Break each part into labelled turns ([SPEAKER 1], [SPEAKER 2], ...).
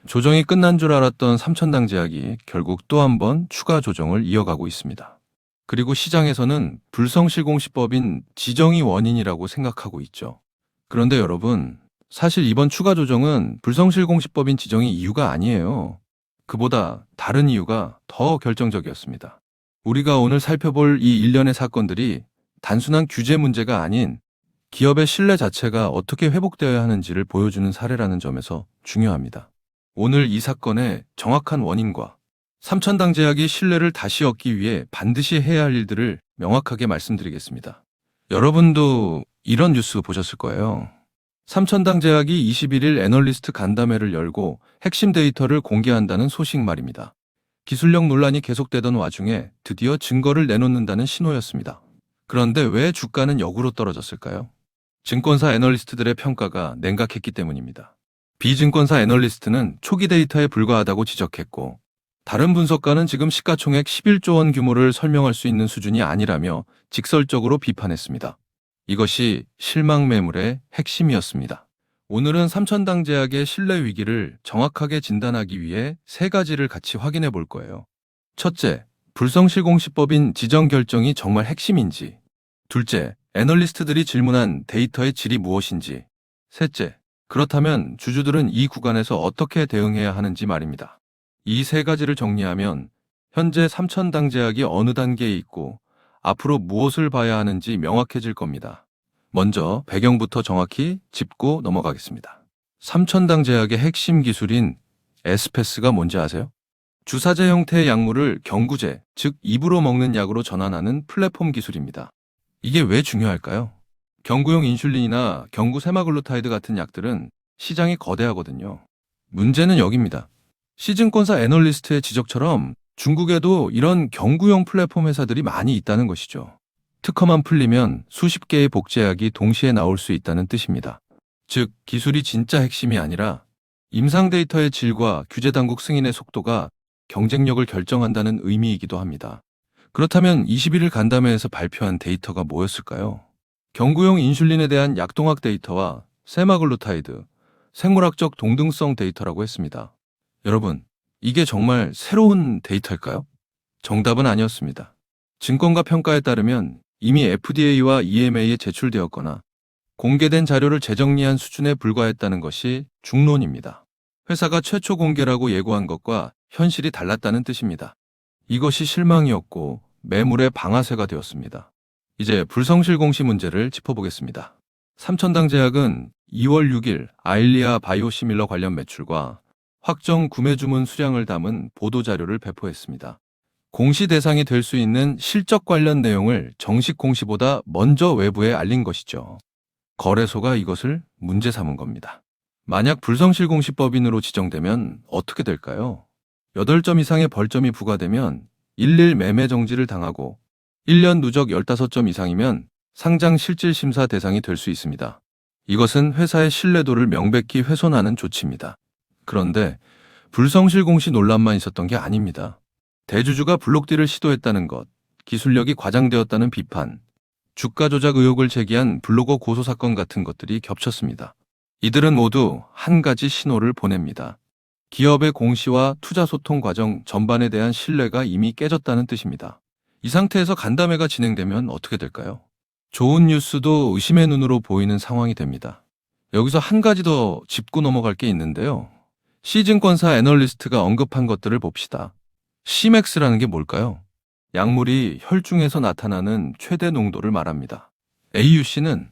[SPEAKER 1] 조정이 끝난 줄 알았던 삼천당 제약이 결국 또 한 번 추가 조정을 이어가고 있습니다. 그리고 시장에서는 불성실공시법인 지정이 원인이라고 생각하고 있죠. 그런데 여러분, 사실 이번 추가 조정은 불성실공시법인 지정이 이유가 아니에요. 그보다 다른 이유가 더 결정적이었습니다. 우리가 오늘 살펴볼 이 일련의 사건들이 단순한 규제 문제가 아닌 기업의 신뢰 자체가 어떻게 회복되어야 하는지를 보여주는 사례라는 점에서 중요합니다. 오늘 이 사건의 정확한 원인과 삼천당 제약이 신뢰를 다시 얻기 위해 반드시 해야 할 일들을 명확하게 말씀드리겠습니다. 여러분도 이런 뉴스 보셨을 거예요. 삼천당 제약이 21일 애널리스트 간담회를 열고 핵심 데이터를 공개한다는 소식 말입니다. 기술력 논란이 계속되던 와중에 드디어 증거를 내놓는다는 신호였습니다. 그런데 왜 주가는 역으로 떨어졌을까요? 증권사 애널리스트들의 평가가 냉각했기 때문입니다. 비증권사 애널리스트는 초기 데이터에 불과하다고 지적했고, 다른 분석가는 지금 시가총액 11조 원 규모를 설명할 수 있는 수준이 아니라며 직설적으로 비판했습니다. 이것이 실망 매물의 핵심이었습니다. 오늘은 삼천당 제약의 신뢰 위기를 정확하게 진단하기 위해 세 가지를 같이 확인해 볼 거예요. 첫째, 불성실공시법인 지정 결정이 정말 핵심인지. 둘째, 애널리스트들이 질문한 데이터의 질이 무엇인지. 셋째, 그렇다면 주주들은 이 구간에서 어떻게 대응해야 하는지 말입니다. 이 세 가지를 정리하면 현재 삼천당 제약이 어느 단계에 있고 앞으로 무엇을 봐야 하는지 명확해질 겁니다. 먼저 배경부터 정확히 짚고 넘어가겠습니다. 삼천당 제약의 핵심 기술인 에스페스가 뭔지 아세요? 주사제 형태의 약물을 경구제, 즉 입으로 먹는 약으로 전환하는 플랫폼 기술입니다. 이게 왜 중요할까요? 경구용 인슐린이나 경구 세마글루타이드 같은 약들은 시장이 거대하거든요. 문제는 여기입니다. 시증권사 애널리스트의 지적처럼 중국에도 이런 경구용 플랫폼 회사들이 많이 있다는 것이죠. 특허만 풀리면 수십 개의 복제약이 동시에 나올 수 있다는 뜻입니다. 즉, 기술이 진짜 핵심이 아니라 임상 데이터의 질과 규제 당국 승인의 속도가 경쟁력을 결정한다는 의미이기도 합니다. 그렇다면 21일 간담회에서 발표한 데이터가 뭐였을까요? 경구용 인슐린에 대한 약동학 데이터와 세마글루타이드, 생물학적 동등성 데이터라고 했습니다. 여러분, 이게 정말 새로운 데이터일까요? 정답은 아니었습니다. 증권가 평가에 따르면 이미 FDA와 EMA에 제출되었거나 공개된 자료를 재정리한 수준에 불과했다는 것이 중론입니다. 회사가 최초 공개라고 예고한 것과 현실이 달랐다는 뜻입니다. 이것이 실망이었고 매물의 방아쇠가 되었습니다. 이제 불성실공시 문제를 짚어보겠습니다. 삼천당 제약은 2월 6일 아일리아 바이오시밀러 관련 매출과 확정 구매 주문 수량을 담은 보도자료를 배포했습니다. 공시 대상이 될 수 있는 실적 관련 내용을 정식 공시보다 먼저 외부에 알린 것이죠. 거래소가 이것을 문제 삼은 겁니다. 만약 불성실공시법인으로 지정되면 어떻게 될까요? 8점 이상의 벌점이 부과되면 일일 매매 정지를 당하고 1년 누적 15점 이상이면 상장 실질 심사 대상이 될 수 있습니다. 이것은 회사의 신뢰도를 명백히 훼손하는 조치입니다. 그런데 불성실공시 논란만 있었던 게 아닙니다. 대주주가 블록딜을 시도했다는 것, 기술력이 과장되었다는 비판, 주가 조작 의혹을 제기한 블로거 고소 사건 같은 것들이 겹쳤습니다. 이들은 모두 한 가지 신호를 보냅니다. 기업의 공시와 투자 소통 과정 전반에 대한 신뢰가 이미 깨졌다는 뜻입니다. 이 상태에서 간담회가 진행되면 어떻게 될까요? 좋은 뉴스도 의심의 눈으로 보이는 상황이 됩니다. 여기서 한 가지 더 짚고 넘어갈 게 있는데요. C증권사 애널리스트가 언급한 것들을 봅시다. C맥스라는 게 뭘까요? 약물이 혈중에서 나타나는 최대 농도를 말합니다. AUC는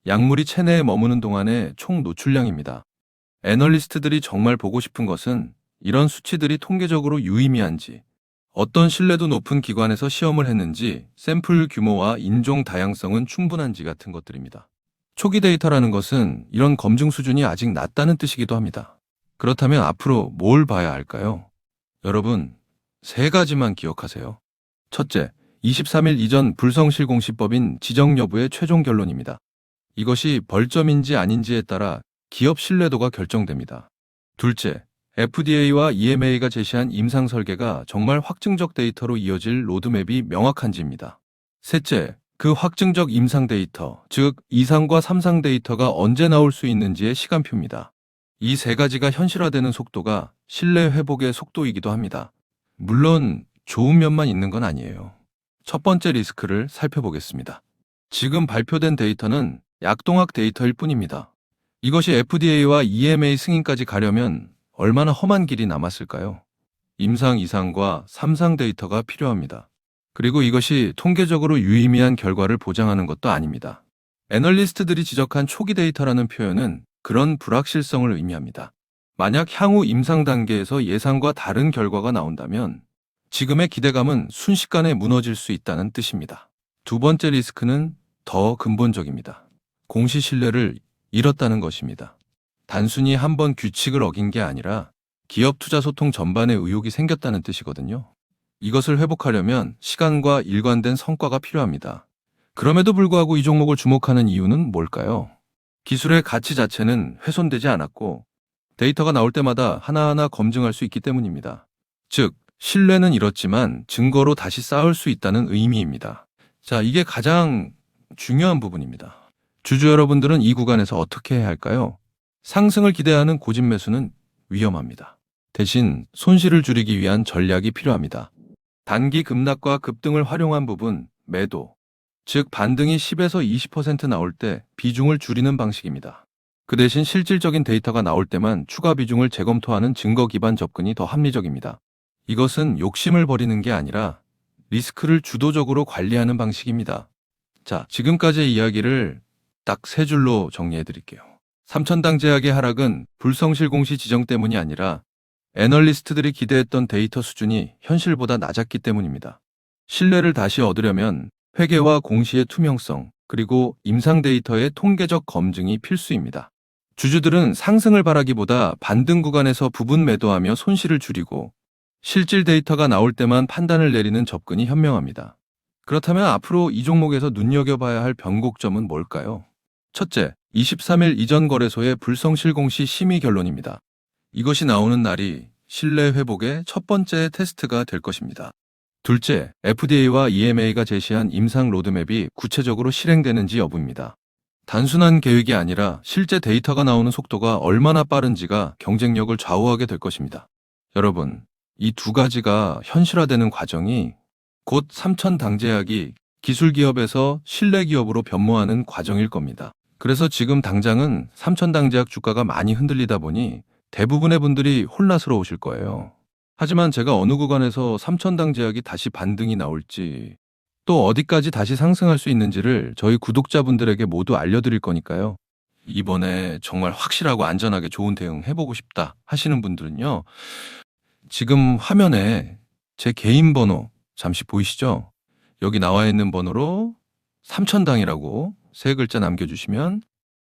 [SPEAKER 1] 약물이 체내에 머무는 동안의 총 노출량입니다. 애널리스트들이 정말 보고 싶은 것은 이런 수치들이 통계적으로 유의미한지, 어떤 신뢰도 높은 기관에서 시험을 했는지, 샘플 규모와 인종 다양성은 충분한지 같은 것들입니다. 초기 데이터라는 것은 이런 검증 수준이 아직 낮다는 뜻이기도 합니다. 그렇다면 앞으로 뭘 봐야 할까요? 여러분, 세 가지만 기억하세요. 첫째, 23일 이전 불성실공시법인 지정 여부의 최종 결론입니다. 이것이 벌점인지 아닌지에 따라 기업 신뢰도가 결정됩니다. 둘째, FDA와 EMA가 제시한 임상 설계가 정말 확증적 데이터로 이어질 로드맵이 명확한지입니다. 셋째, 그 확증적 임상 데이터, 즉 2상과 3상 데이터가 언제 나올 수 있는지의 시간표입니다. 이 세 가지가 현실화되는 속도가 신뢰 회복의 속도이기도 합니다. 물론 좋은 면만 있는 건 아니에요. 첫 번째 리스크를 살펴보겠습니다. 지금 발표된 데이터는 약동학 데이터일 뿐입니다. 이것이 FDA와 EMA 승인까지 가려면 얼마나 험한 길이 남았을까요? 임상 2상과 3상 데이터가 필요합니다. 그리고 이것이 통계적으로 유의미한 결과를 보장하는 것도 아닙니다. 애널리스트들이 지적한 초기 데이터라는 표현은 그런 불확실성을 의미합니다. 만약 향후 임상 단계에서 예상과 다른 결과가 나온다면 지금의 기대감은 순식간에 무너질 수 있다는 뜻입니다. 두 번째 리스크는 더 근본적입니다. 공시 신뢰를 잃었다는 것입니다. 단순히 한 번 규칙을 어긴 게 아니라 기업 투자 소통 전반에 의혹이 생겼다는 뜻이거든요. 이것을 회복하려면 시간과 일관된 성과가 필요합니다. 그럼에도 불구하고 이 종목을 주목하는 이유는 뭘까요? 기술의 가치 자체는 훼손되지 않았고 데이터가 나올 때마다 하나하나 검증할 수 있기 때문입니다. 즉, 신뢰는 잃었지만 증거로 다시 쌓을 수 있다는 의미입니다. 자, 이게 가장 중요한 부분입니다. 주주 여러분들은 이 구간에서 어떻게 해야 할까요? 상승을 기대하는 고집 매수는 위험합니다. 대신 손실을 줄이기 위한 전략이 필요합니다. 단기 급락과 급등을 활용한 부분 매도, 즉 반등이 10에서 20% 나올 때 비중을 줄이는 방식입니다. 그 대신 실질적인 데이터가 나올 때만 추가 비중을 재검토하는 증거 기반 접근이 더 합리적입니다. 이것은 욕심을 버리는 게 아니라 리스크를 주도적으로 관리하는 방식입니다. 자, 지금까지의 이야기를 딱 세 줄로 정리해 드릴게요. 삼천당 제약의 하락은 불성실 공시 지정 때문이 아니라 애널리스트들이 기대했던 데이터 수준이 현실보다 낮았기 때문입니다. 신뢰를 다시 얻으려면 회계와 공시의 투명성, 그리고 임상 데이터의 통계적 검증이 필수입니다. 주주들은 상승을 바라기보다 반등 구간에서 부분 매도하며 손실을 줄이고 실질 데이터가 나올 때만 판단을 내리는 접근이 현명합니다. 그렇다면 앞으로 이 종목에서 눈여겨봐야 할 변곡점은 뭘까요? 첫째, 23일 이전 거래소의 불성실 공시 심의 결론입니다. 이것이 나오는 날이 신뢰 회복의 첫 번째 테스트가 될 것입니다. 둘째, FDA와 EMA가 제시한 임상 로드맵이 구체적으로 실행되는지 여부입니다. 단순한 계획이 아니라 실제 데이터가 나오는 속도가 얼마나 빠른지가 경쟁력을 좌우하게 될 것입니다. 여러분, 이 두 가지가 현실화되는 과정이 곧 삼천당제약이 기술기업에서 신뢰기업으로 변모하는 과정일 겁니다. 그래서 지금 당장은 삼천당제약 주가가 많이 흔들리다 보니 대부분의 분들이 혼란스러우실 거예요. 하지만 제가 어느 구간에서 삼천당제약이 다시 반등이 나올지 또 어디까지 다시 상승할 수 있는지를 저희 구독자분들에게 모두 알려드릴 거니까요. 이번에 정말 확실하고 안전하게 좋은 대응 해보고 싶다 하시는 분들은요. 지금 화면에 제 개인 번호 잠시 보이시죠? 여기 나와 있는 번호로 삼천당이라고 세 글자 남겨주시면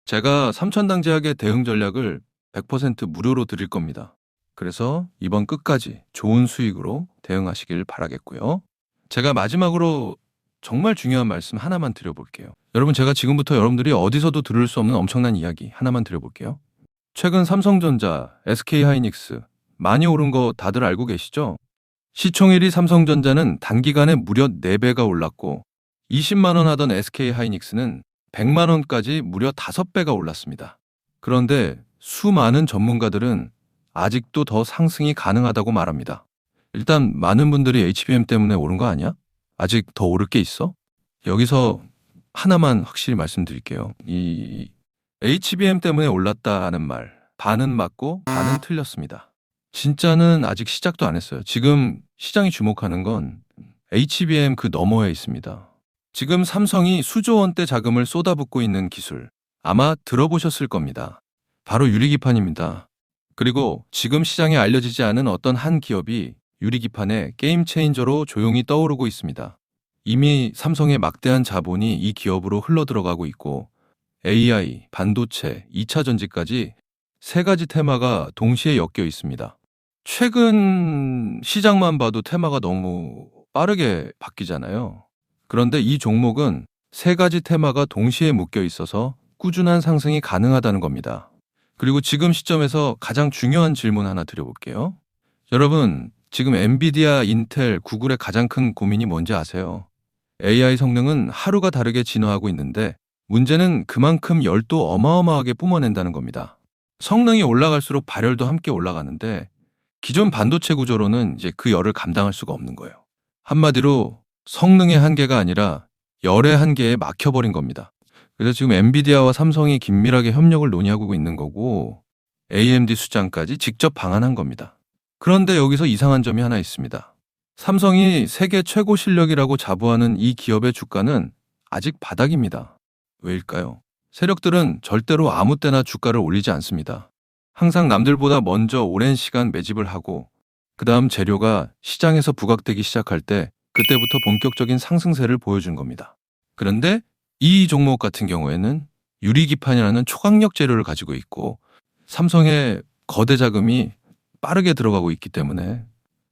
[SPEAKER 1] 제가 삼천당제약의 대응 전략을 100% 무료로 드릴 겁니다. 그래서 이번 끝까지 좋은 수익으로 대응하시길 바라겠고요. 제가 마지막으로 정말 중요한 말씀 하나만 드려볼게요. 여러분, 제가 지금부터 여러분들이 어디서도 들을 수 없는 엄청난 이야기 하나만 드려볼게요. 최근 삼성전자, SK하이닉스 많이 오른 거 다들 알고 계시죠? 시총 1위 삼성전자는 단기간에 무려 4배가 올랐고 20만 원 하던 SK하이닉스는 100만 원까지 무려 5배가 올랐습니다. 그런데 수많은 전문가들은 아직도 더 상승이 가능하다고 말합니다. 일단 많은 분들이 HBM 때문에 오른 거 아니야? 아직 더 오를 게 있어? 여기서 하나만 확실히 말씀드릴게요. 이 HBM 때문에 올랐다는 말, 반은 맞고 반은 틀렸습니다. 진짜는 아직 시작도 안 했어요. 지금 시장이 주목하는 건 HBM 그 너머에 있습니다. 지금 삼성이 수조 원대 자금을 쏟아붓고 있는 기술, 아마 들어보셨을 겁니다. 바로 유리기판입니다. 그리고 지금 시장에 알려지지 않은 어떤 한 기업이 유리기판의 게임 체인저로 조용히 떠오르고 있습니다. 이미 삼성의 막대한 자본이 이 기업으로 흘러들어가고 있고 AI, 반도체, 2차 전지까지 세 가지 테마가 동시에 엮여 있습니다. 최근 시장만 봐도 테마가 너무 빠르게 바뀌잖아요. 그런데 이 종목은 세 가지 테마가 동시에 묶여 있어서 꾸준한 상승이 가능하다는 겁니다. 그리고 지금 시점에서 가장 중요한 질문 하나 드려볼게요. 여러분, 지금 엔비디아, 인텔, 구글의 가장 큰 고민이 뭔지 아세요? AI 성능은 하루가 다르게 진화하고 있는데 문제는 그만큼 열도 어마어마하게 뿜어낸다는 겁니다. 성능이 올라갈수록 발열도 함께 올라가는데 기존 반도체 구조로는 이제 그 열을 감당할 수가 없는 거예요. 한마디로 성능의 한계가 아니라 열의 한계에 막혀버린 겁니다. 그래서 지금 엔비디아와 삼성이 긴밀하게 협력을 논의하고 있는 거고 AMD 수장까지 직접 방한한 겁니다. 그런데 여기서 이상한 점이 하나 있습니다. 삼성이 세계 최고 실력이라고 자부하는 이 기업의 주가는 아직 바닥입니다. 왜일까요? 세력들은 절대로 아무 때나 주가를 올리지 않습니다. 항상 남들보다 먼저 오랜 시간 매집을 하고 그 다음 재료가 시장에서 부각되기 시작할 때 그때부터 본격적인 상승세를 보여준 겁니다. 그런데 이 종목 같은 경우에는 유리기판이라는 초강력 재료를 가지고 있고 삼성의 거대 자금이 빠르게 들어가고 있기 때문에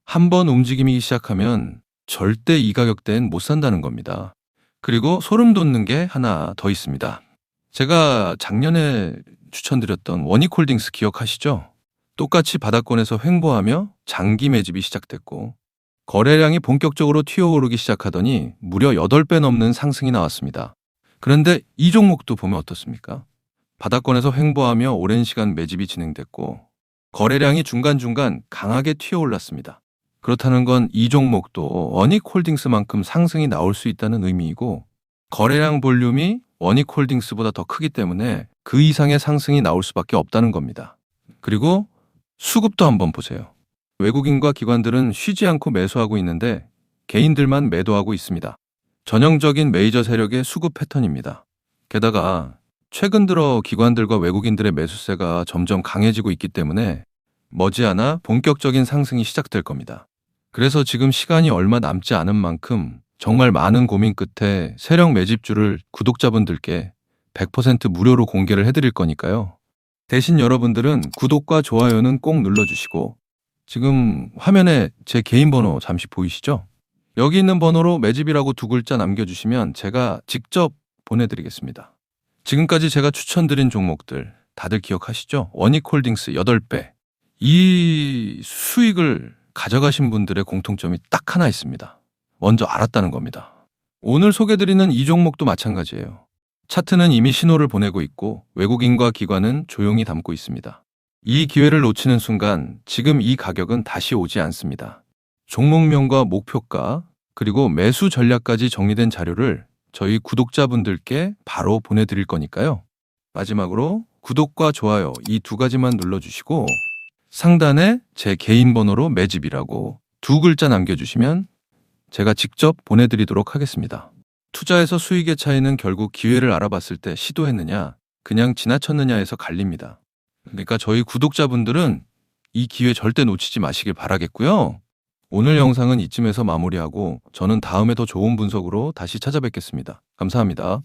[SPEAKER 1] 한번 움직임이 시작하면 절대 이 가격대엔 못 산다는 겁니다. 그리고 소름 돋는 게 하나 더 있습니다. 제가 작년에 추천드렸던 원익홀딩스 기억하시죠? 똑같이 바닥권에서 횡보하며 장기 매집이 시작됐고 거래량이 본격적으로 튀어오르기 시작하더니 무려 8배 넘는 상승이 나왔습니다. 그런데 이 종목도 보면 어떻습니까? 바닥권에서 횡보하며 오랜 시간 매집이 진행됐고 거래량이 중간중간 강하게 튀어올랐습니다. 그렇다는 건 이 종목도 원익홀딩스만큼 상승이 나올 수 있다는 의미이고 거래량 볼륨이 원익홀딩스보다 더 크기 때문에 그 이상의 상승이 나올 수밖에 없다는 겁니다. 그리고 수급도 한번 보세요. 외국인과 기관들은 쉬지 않고 매수하고 있는데 개인들만 매도하고 있습니다. 전형적인 메이저 세력의 수급 패턴입니다. 게다가 최근 들어 기관들과 외국인들의 매수세가 점점 강해지고 있기 때문에 머지않아 본격적인 상승이 시작될 겁니다. 그래서 지금 시간이 얼마 남지 않은 만큼 정말 많은 고민 끝에 세력 매집주를 구독자분들께 100% 무료로 공개를 해드릴 거니까요. 대신 여러분들은 구독과 좋아요는 꼭 눌러주시고 지금 화면에 제 개인 번호 잠시 보이시죠? 여기 있는 번호로 매집이라고 2글자 남겨주시면 제가 직접 보내드리겠습니다. 지금까지 제가 추천드린 종목들 다들 기억하시죠? 원익홀딩스 8배. 이 수익을 가져가신 분들의 공통점이 딱 하나 있습니다. 먼저 알았다는 겁니다. 오늘 소개드리는 이 종목도 마찬가지예요. 차트는 이미 신호를 보내고 있고 외국인과 기관은 조용히 담고 있습니다. 이 기회를 놓치는 순간 지금 이 가격은 다시 오지 않습니다. 종목명과 목표가 그리고 매수 전략까지 정리된 자료를 저희 구독자분들께 바로 보내드릴 거니까요. 마지막으로 구독과 좋아요 이 2가지만 눌러주시고 상단에 제 개인 번호로 매집이라고 2글자 남겨주시면 제가 직접 보내드리도록 하겠습니다. 투자에서 수익의 차이는 결국 기회를 알아봤을 때 시도했느냐, 그냥 지나쳤느냐에서 갈립니다. 그러니까 저희 구독자분들은 이 기회 절대 놓치지 마시길 바라겠고요. 오늘 영상은 이쯤에서 마무리하고 저는 다음에 더 좋은 분석으로 다시 찾아뵙겠습니다. 감사합니다.